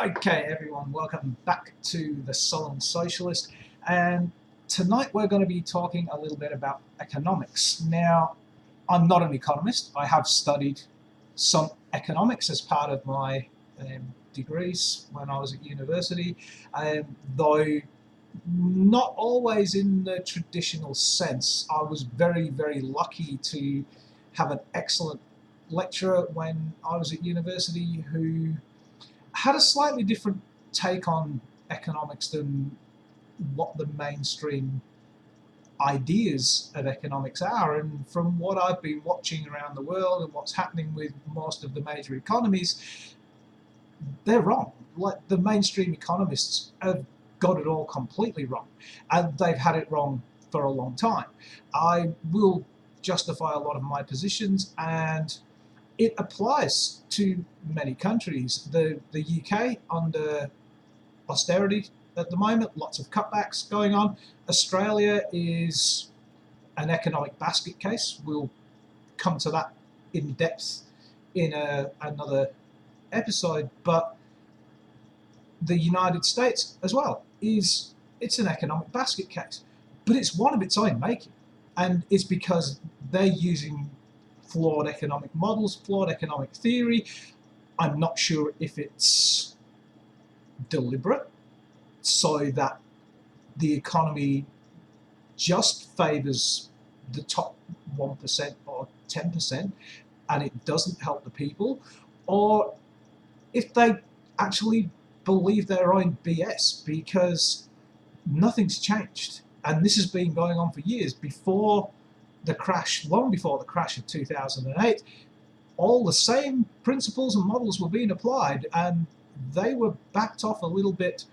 Okay, everyone, welcome back to the Sullen Socialist. And tonight we're going to be talking a little bit about economics. Now, I'm not an economist. I have studied some economics as part of my degrees when I was at university, though not always in the traditional sense. I was very, very lucky to have an excellent lecturer when I was at university who had a slightly different take on economics than what the mainstream ideas of economics are. And from what I've been watching around the world and what's happening with most of the major economies, they're wrong. Like, the mainstream economists have got it all completely wrong, and they've had it wrong for a long time. I will justify a lot of my positions, and it applies to many countries. The UK, under austerity at the moment, lots of cutbacks going on. Australia is an economic basket case. We'll come to that in depth in another episode. But the United States as well it's an economic basket case, but it's one of its own making, and it's because they're using flawed economic models, flawed economic theory. I'm not sure if it's deliberate so that the economy just favours the top 1% or 10% and it doesn't help the people, or if they actually believe their own BS, because nothing's changed. And this has been going on for years. Before the crash, long before the crash of 2008, all the same principles and models were being applied, and they were backed off a little bit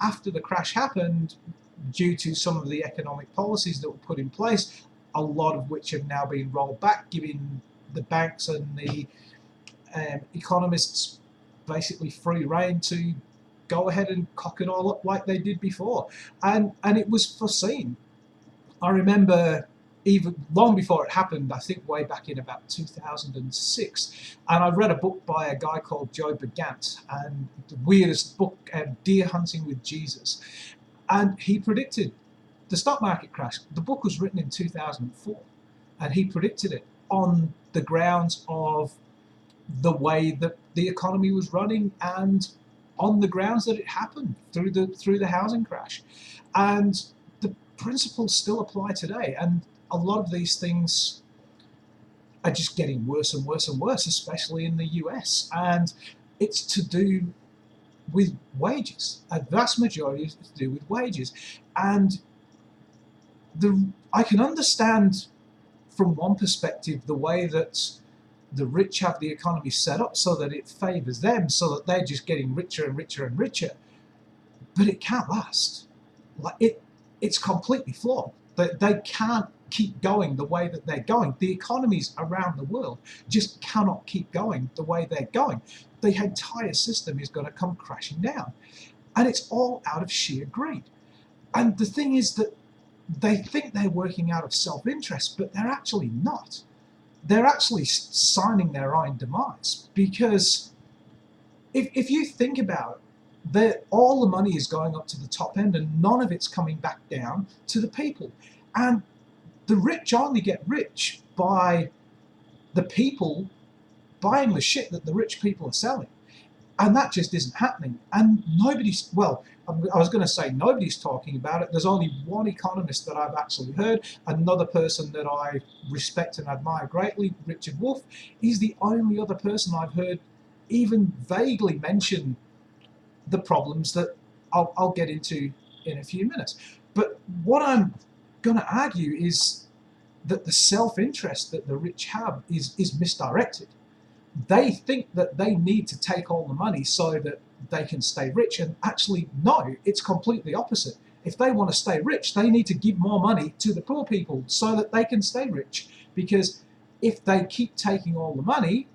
after the crash happened due to some of the economic policies that were put in place, a lot of which have now been rolled back, giving the banks and the economists basically free rein to go ahead and cock it all up like they did before. And it was foreseen. I remember even long before it happened, I think way back in about 2006, and I read a book by a guy called Joe Begant, and the weirdest book, Deer Hunting with Jesus, and he predicted the stock market crash. The book was written in 2004, and he predicted it on the grounds of the way that the economy was running and on the grounds that it happened through the housing crash. And the principles still apply today, and a lot of these things are just getting worse and worse and worse, especially in the US. And it's to do with wages. A vast majority is to do with wages. And I can understand from one perspective the way that the rich have the economy set up so that it favours them, so that they're just getting richer and richer and richer. But it can't last. It's completely flawed. They can't keep going the way that they're going. The economies around the world just cannot keep going the way they're going. The entire system is going to come crashing down. And it's all out of sheer greed. And the thing is that they think they're working out of self-interest, but they're actually not. They're actually signing their own demise, because if you think about it, all the money is going up to the top end and none of it's coming back down to the people. And the rich only get rich by the people buying the shit that the rich people are selling. And that just isn't happening. And nobody's, well, I was going to say nobody's talking about it. There's only one economist that I've actually heard, another person that I respect and admire greatly, Richard Wolff. He's the only other person I've heard even vaguely mention the problems that I'll get into in a few minutes. But what I'm going to argue is that the self-interest that the rich have is misdirected. They think that they need to take all the money so that they can stay rich, and actually no, it's completely opposite. If they want to stay rich, they need to give more money to the poor people so that they can stay rich, because if they keep taking all the money,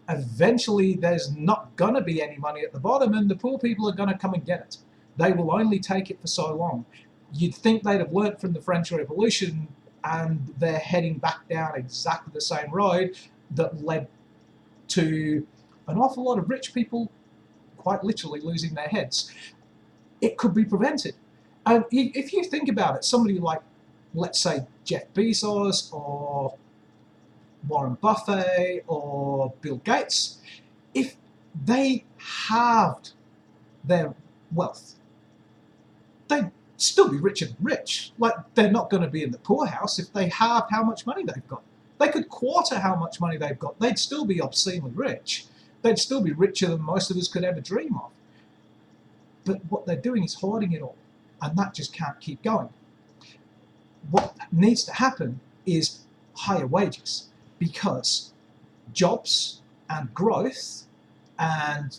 eventually there's not going to be any money at the bottom and the poor people are going to come and get it. They will only take it for so long. You'd think they'd have learnt from the French Revolution, and they're heading back down exactly the same road that led to an awful lot of rich people quite literally losing their heads. It could be prevented. And if you think about it, somebody like, let's say, Jeff Bezos or Warren Buffett or Bill Gates, if they halved their wealth, they'd still be richer than rich. Like, they're not going to be in the poorhouse if they halved how much money they've got. They could quarter how much money they've got. They'd still be obscenely rich. They'd still be richer than most of us could ever dream of. But what they're doing is hoarding it all, and that just can't keep going. What needs to happen is higher wages, because jobs and growth and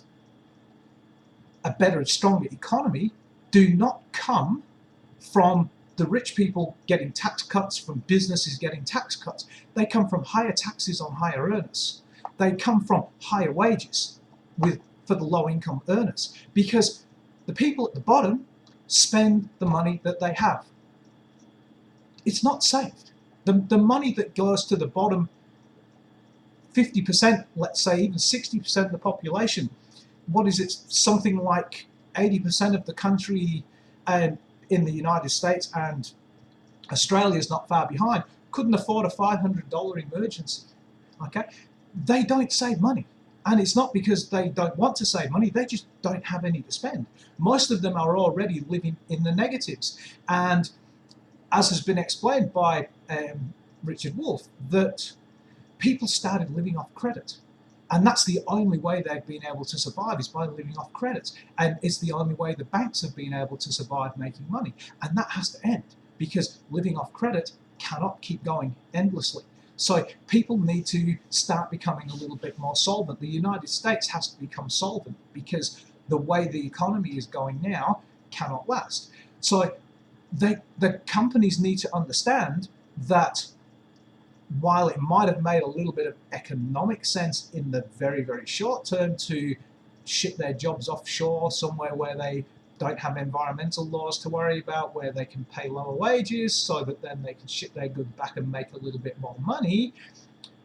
a better and stronger economy do not come from the rich people getting tax cuts, from businesses getting tax cuts. They come from higher taxes on higher earners. They come from higher wages for the low income earners, because the people at the bottom spend the money that they have. It's not saved. The money that goes to the bottom 50%, let's say even 60% of the population, what is it, something like 80% of the country in the United States, and Australia is not far behind, couldn't afford a $500 emergency. Okay, they don't save money, and it's not because they don't want to save money, they just don't have any to spend. Most of them are already living in the negatives, and as has been explained by Richard Wolff, that people started living off credit. And that's the only way they've been able to survive, is by living off credit. And it's the only way the banks have been able to survive making money. And that has to end, because living off credit cannot keep going endlessly. So people need to start becoming a little bit more solvent. The United States has to become solvent, because the way the economy is going now cannot last. So the companies need to understand that while it might have made a little bit of economic sense in the very, very short term to ship their jobs offshore somewhere where they don't have environmental laws to worry about, where they can pay lower wages so that then they can ship their goods back and make a little bit more money,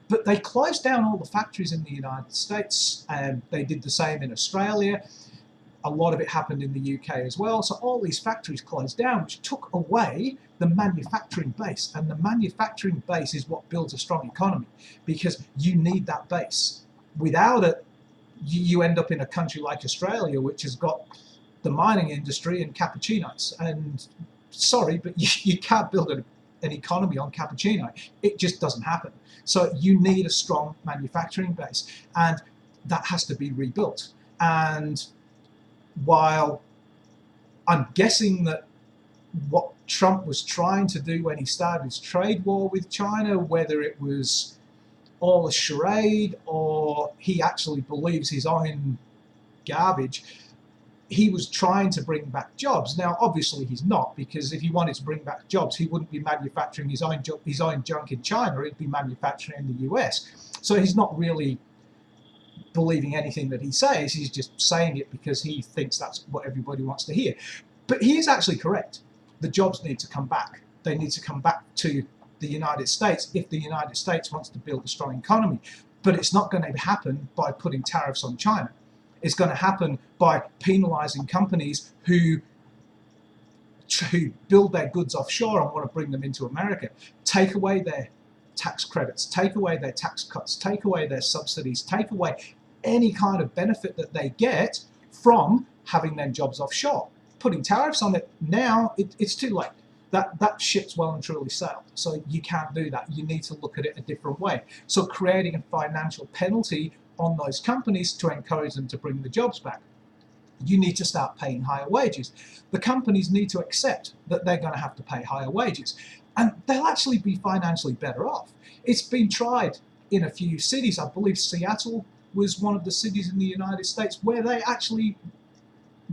but they closed down all the factories in the United States, and they did the same in Australia. A lot of it happened in the UK as well. So all these factories closed down, which took away the manufacturing base. And the manufacturing base is what builds a strong economy, because you need that base. Without it, you end up in a country like Australia, which has got the mining industry and cappuccinos. And sorry, but you can't build an economy on cappuccino. It just doesn't happen. So you need a strong manufacturing base, and that has to be rebuilt. And while I'm guessing that what Trump was trying to do when he started his trade war with China, whether it was all a charade or he actually believes his own garbage, he was trying to bring back jobs. Now, obviously he's not, because if he wanted to bring back jobs, he wouldn't be manufacturing his own junk in China, he'd be manufacturing in the US. So he's not really believing anything that he says, he's just saying it because he thinks that's what everybody wants to hear. But he is actually correct. The jobs need to come back. They need to come back to the United States if the United States wants to build a strong economy. But it's not going to happen by putting tariffs on China. It's going to happen by penalizing companies who build their goods offshore and want to bring them into America. Take away their tax credits, take away their tax cuts, take away their subsidies, take away any kind of benefit that they get from having their jobs offshore. Putting tariffs on it now, it's too late. That ship's well and truly sailed. So you can't do that. You need to look at it a different way. So creating a financial penalty on those companies to encourage them to bring the jobs back. You need to start paying higher wages. The companies need to accept that they're going to have to pay higher wages, and they'll actually be financially better off. It's been tried in a few cities. I believe Seattle was one of the cities in the United States where they actually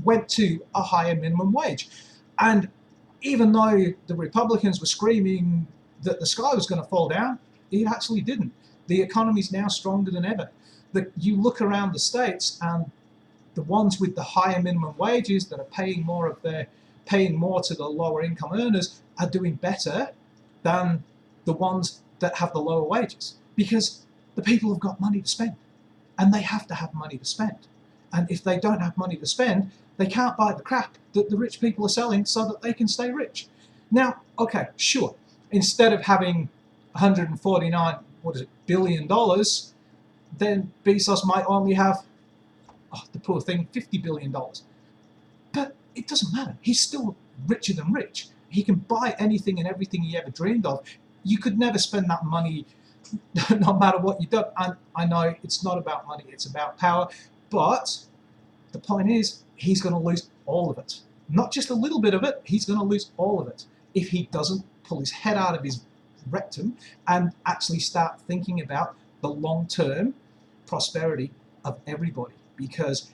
went to a higher minimum wage. And even though the Republicans were screaming that the sky was going to fall down, it actually didn't. The economy is now stronger than ever. You look around the states, and the ones with the higher minimum wages that are paying more to the lower income earners are doing better than the ones that have the lower wages, because the people have got money to spend, and they have to have money to spend. And if they don't have money to spend, they can't buy the crap that the rich people are selling so that they can stay rich. Now, okay, sure. Instead of having 149, billion dollars, then Bezos might only have, the poor thing, $50 billion. But it doesn't matter. He's still richer than rich. He can buy anything and everything he ever dreamed of. You could never spend that money no matter what you've done. And I know it's not about money, it's about power. But the point is, he's going to lose all of it. Not just a little bit of it, he's going to lose all of it if he doesn't pull his head out of his rectum and actually start thinking about the long-term prosperity of everybody. Because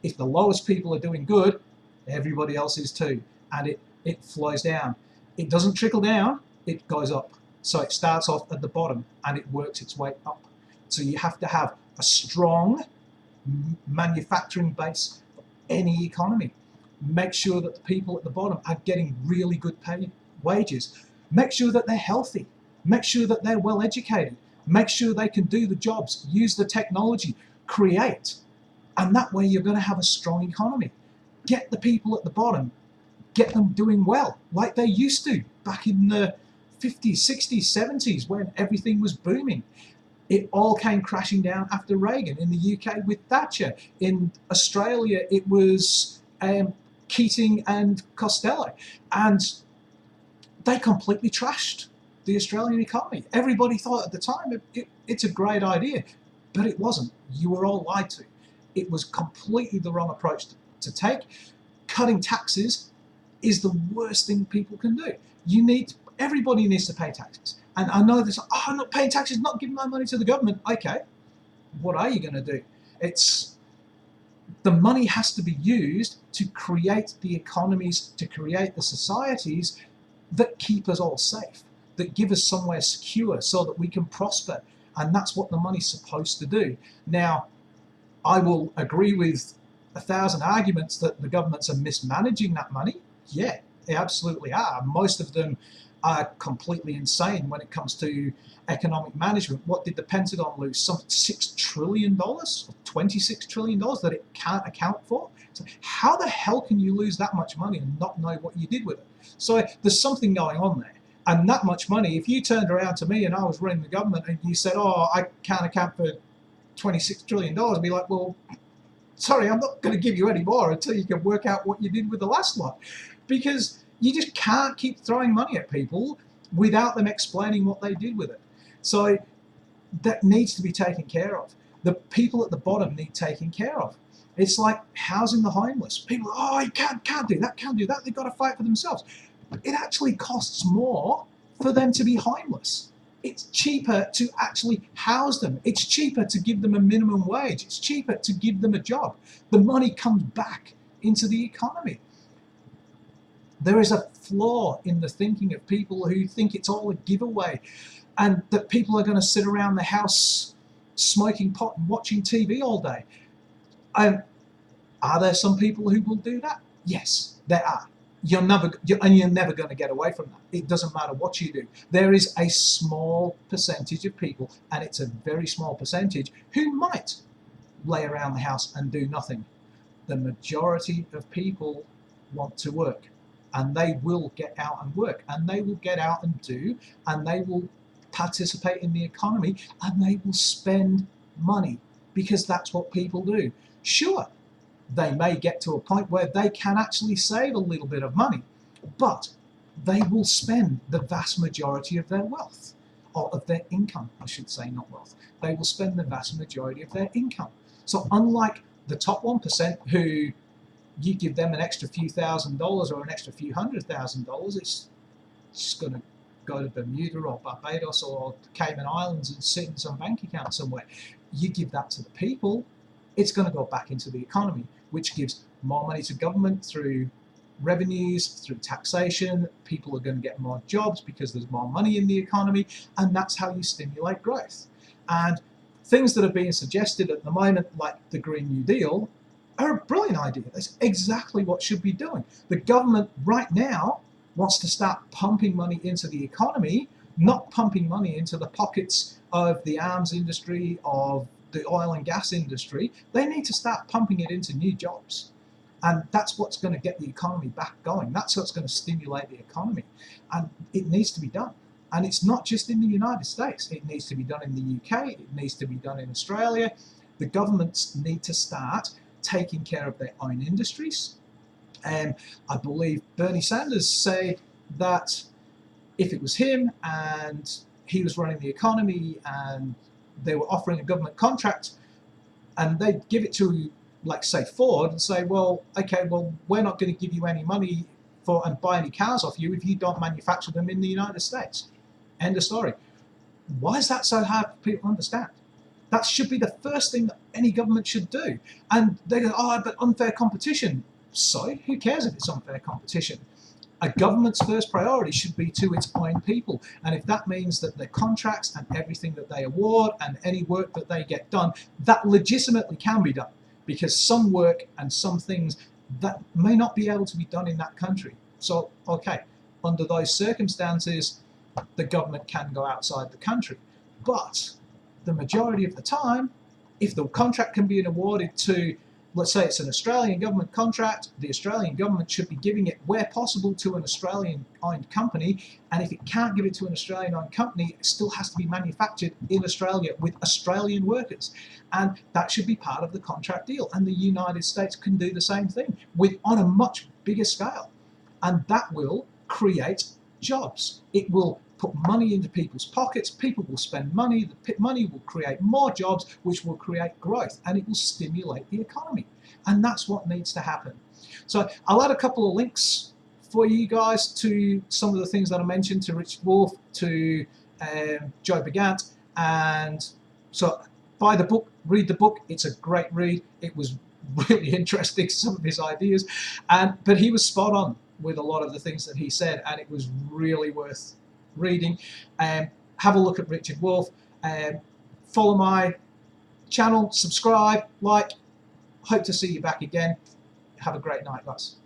if the lowest people are doing good, everybody else is too. And it flows down. It doesn't trickle down, it goes up. So it starts off at the bottom and it works its way up. So you have to have a strong manufacturing base for any economy. Make sure that the people at the bottom are getting really good paid wages. Make sure that they're healthy. Make sure that they're well educated. Make sure they can do the jobs, use the technology, create. And that way you're going to have a strong economy. Get the people at the bottom, get them doing well, like they used to back in the 50s, 60s, 70s when everything was booming. It all came crashing down after Reagan. In the UK with Thatcher. In Australia it was Keating and Costello. And they completely trashed the Australian economy. Everybody thought at the time it's a great idea, but it wasn't. You were all lied to. It was completely the wrong approach to take. Cutting taxes is the worst thing people can do. Everybody needs to pay taxes. And I know this, I'm not paying taxes, not giving my money to the government. Okay, what are you going to do? The money has to be used to create the economies, to create the societies that keep us all safe, that give us somewhere secure so that we can prosper. And that's what the money's supposed to do. Now, I will agree with 1,000 arguments that the governments are mismanaging that money. Yeah, they absolutely are. Most of them are completely insane when it comes to economic management. What did the Pentagon lose? Some $6 trillion, $26 trillion that it can't account for? So how the hell can you lose that much money and not know what you did with it? So there's something going on there. And that much money, if you turned around to me and I was running the government and you said, oh, I can't account for $26 trillion, I'd be like, well, sorry, I'm not going to give you any more until you can work out what you did with the last lot. Because you just can't keep throwing money at people without them explaining what they did with it. So that needs to be taken care of. The people at the bottom need taken care of. It's like housing the homeless. People, oh, you can't do that, can't do that. They've got to fight for themselves. It actually costs more for them to be homeless. It's cheaper to actually house them. It's cheaper to give them a minimum wage. It's cheaper to give them a job. The money comes back into the economy. There is a flaw in the thinking of people who think it's all a giveaway and that people are going to sit around the house smoking pot and watching TV all day. Are there some people who will do that? Yes, there are. You're never going to get away from that. It doesn't matter what you do. There is a small percentage of people, and it's a very small percentage, who might lay around the house and do nothing. The majority of people want to work, and they will get out and work, and they will get out and do, and they will participate in the economy, and they will spend money, because that's what people do. Sure, they may get to a point where they can actually save a little bit of money, but they will spend the vast majority of their wealth, or of their income, I should say, not wealth. They will spend the vast majority of their income. So unlike the top 1% who you give them an extra few $1,000s or an extra few $100,000, it's just going to go to Bermuda or Barbados or the Cayman Islands and sit in some bank account somewhere. You give that to the people, it's going to go back into the economy, which gives more money to government through revenues, through taxation. People are going to get more jobs because there's more money in the economy, and that's how you stimulate growth. And things that are being suggested at the moment, like the Green New Deal, are a brilliant idea. That's exactly what should be doing. The government right now wants to start pumping money into the economy, not pumping money into the pockets of the arms industry, of the oil and gas industry, they need to start pumping it into new jobs. And that's what's going to get the economy back going. That's what's going to stimulate the economy. And it needs to be done. And it's not just in the United States. It needs to be done in the UK. It needs to be done in Australia. The governments need to start taking care of their own industries. And I believe Bernie Sanders said that if it was him and he was running the economy and they were offering a government contract and they'd give it to, like, say, Ford and say, well, okay, well, we're not going to give you any money for and buy any cars off you if you don't manufacture them in the United States. End of story. Why is that so hard for people to understand? That should be the first thing that any government should do. And they go, oh, but unfair competition. So who cares if it's unfair competition? A government's first priority should be to its own people. And if that means that the contracts and everything that they award and any work that they get done, that legitimately can be done. Because some work and some things that may not be able to be done in that country. So, okay, under those circumstances, the government can go outside the country. But the majority of the time, if the contract can be awarded to, let's say it's an Australian government contract, the Australian government should be giving it where possible to an Australian-owned company. And if it can't give it to an Australian-owned company, it still has to be manufactured in Australia with Australian workers. And that should be part of the contract deal. And the United States can do the same thing on a much bigger scale. And that will create jobs. It will put money into people's pockets, people will spend money, the money will create more jobs, which will create growth, and it will stimulate the economy. And that's what needs to happen. So I'll add a couple of links for you guys to some of the things that I mentioned, to Richard Wolff, to Joe Begant. And so buy the book, read the book. It's a great read. It was really interesting, some of his ideas, but he was spot on with a lot of the things that he said, and it was really worth reading. Have a look at Richard Wolff. Follow my channel, subscribe, like. Hope to see you back again. Have a great night, guys.